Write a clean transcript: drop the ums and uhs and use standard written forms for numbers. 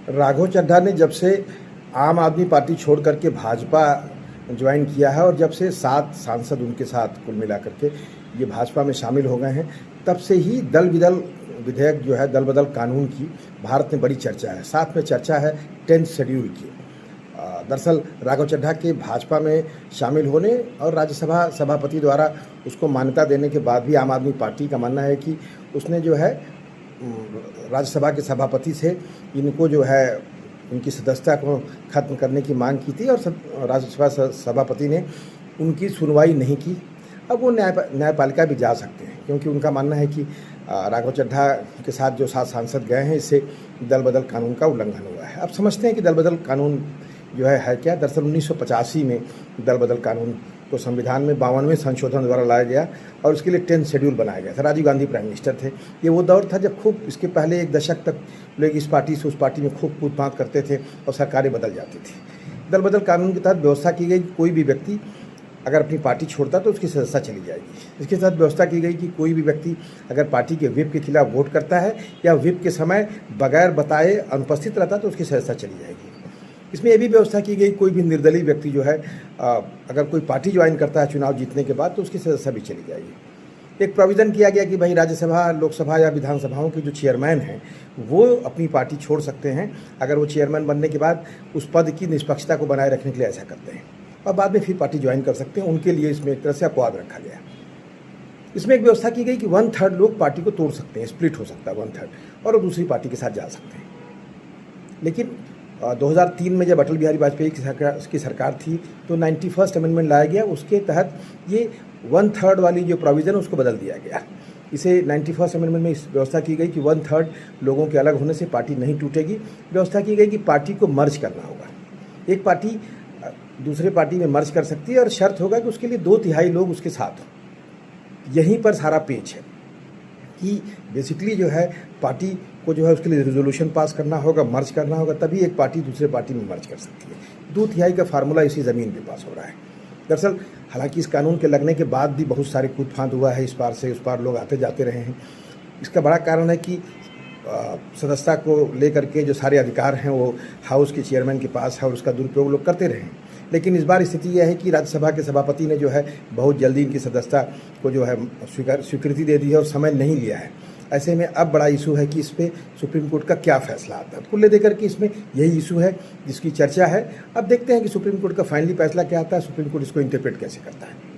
राघव चड्ढा ने जब से आम आदमी पार्टी छोड़ करके भाजपा ज्वाइन किया है और जब से 7 सांसद उनके साथ कुल मिला करके ये भाजपा में शामिल हो गए हैं, तब से ही दल बदल विधेयक जो है, दल बदल कानून की भारत में बड़ी चर्चा है। साथ में चर्चा है 10th शेड्यूल की। दरअसल राघव चड्ढा के भाजपा में शामिल होने और राज्यसभा सभापति द्वारा उसको मान्यता देने के बाद भी आम आदमी पार्टी का मानना है कि उसने जो है राज्यसभा के सभापति से इनको जो है उनकी सदस्यता को खत्म करने की मांग की थी और राज्यसभा सभापति ने उनकी सुनवाई नहीं की। अब वो न्यायपालिका भी जा सकते हैं, क्योंकि उनका मानना है कि राघव चड्ढा के साथ जो 7 सांसद गए हैं, इससे दल बदल कानून का उल्लंघन हुआ है। अब समझते हैं कि दल बदल कानून जो है क्या। दरअसल 1985 में दल बदल कानून को संविधान में 52वें संशोधन द्वारा लाया गया और उसके लिए 10th शेड्यूल बनाया गया था। राजीव गांधी प्राइम मिनिस्टर थे। ये वो दौर था जब खूब, इसके पहले 1 दशक तक लोग इस पार्टी से उस पार्टी में खूब कूद-फाद करते थे और सरकारें बदल जाती थी। दल बदल कानून के तहत व्यवस्था की गई, कोई भी व्यक्ति अगर अपनी पार्टी छोड़ता तो उसकी सदस्यता चली जाएगी। इसके साथ व्यवस्था की गई कि कोई भी व्यक्ति अगर पार्टी के व्हिप के खिलाफ वोट करता है या व्हिप के समय बगैर बताए अनुपस्थित रहता तो उसकी सदस्यता चली जाएगी। इसमें यह भी व्यवस्था की गई, कोई भी निर्दलीय व्यक्ति जो है अगर कोई पार्टी ज्वाइन करता है चुनाव जीतने के बाद तो उसकी सदस्यता भी चली जाएगी। एक प्रोविज़न किया गया कि भाई राज्यसभा, लोकसभा या विधानसभाओं के जो चेयरमैन हैं वो अपनी पार्टी छोड़ सकते हैं अगर वो चेयरमैन बनने के बाद उस पद की निष्पक्षता को बनाए रखने के लिए ऐसा करते हैं, और बाद में फिर पार्टी ज्वाइन कर सकते हैं। उनके लिए इसमें एक तरह से अपवाद रखा गया। इसमें एक व्यवस्था की गई कि 1/3 लोग पार्टी को तोड़ सकते हैं, स्प्लिट हो सकता है 1/3, और वो दूसरी पार्टी के साथ जा सकते हैं। लेकिन 2003 में जब अटल बिहारी वाजपेयी की सरकार थी तो 91st अमेंडमेंट लाया गया। उसके तहत ये 1/3 वाली जो प्रोविज़न है उसको बदल दिया गया। इसे 91st अमेंडमेंट में इस व्यवस्था की गई कि 1/3 लोगों के अलग होने से पार्टी नहीं टूटेगी। व्यवस्था की गई कि पार्टी को मर्ज करना होगा। एक पार्टी दूसरे पार्टी में मर्ज कर सकती है और शर्त होगा कि उसके लिए 2/3 लोग उसके साथ हों। यहीं पर सारा पेच है कि बेसिकली जो है पार्टी को जो है उसके लिए रेजोल्यूशन पास करना होगा, मर्ज करना होगा, तभी एक पार्टी दूसरे पार्टी में मर्ज कर सकती है। 2/3 का फार्मूला इसी ज़मीन पे पास हो रहा है। दरअसल हालांकि इस कानून के लगने के बाद भी बहुत सारे कूद फांद हुआ है, इस पार से उस पार लोग आते जाते रहे हैं। इसका बड़ा कारण है कि सदस्यता को लेकर के जो सारे अधिकार हैं वो हाउस के चेयरमैन के पास है और उसका दुरुपयोग लोग करते रहे हैं। लेकिन इस बार स्थिति यह है कि राज्यसभा के सभापति ने जो है बहुत जल्दी इनकी सदस्यता को जो है स्वीकृति दे दी है और समय नहीं लिया है। ऐसे में अब बड़ा इशू है कि इस पर सुप्रीम कोर्ट का क्या फैसला आता है। कुल लेकर के इसमें यही इशू है जिसकी चर्चा है। अब देखते हैं कि सुप्रीम कोर्ट का फाइनली फैसला क्या आता है, सुप्रीम कोर्ट इसको इंटरप्रेट कैसे करता है।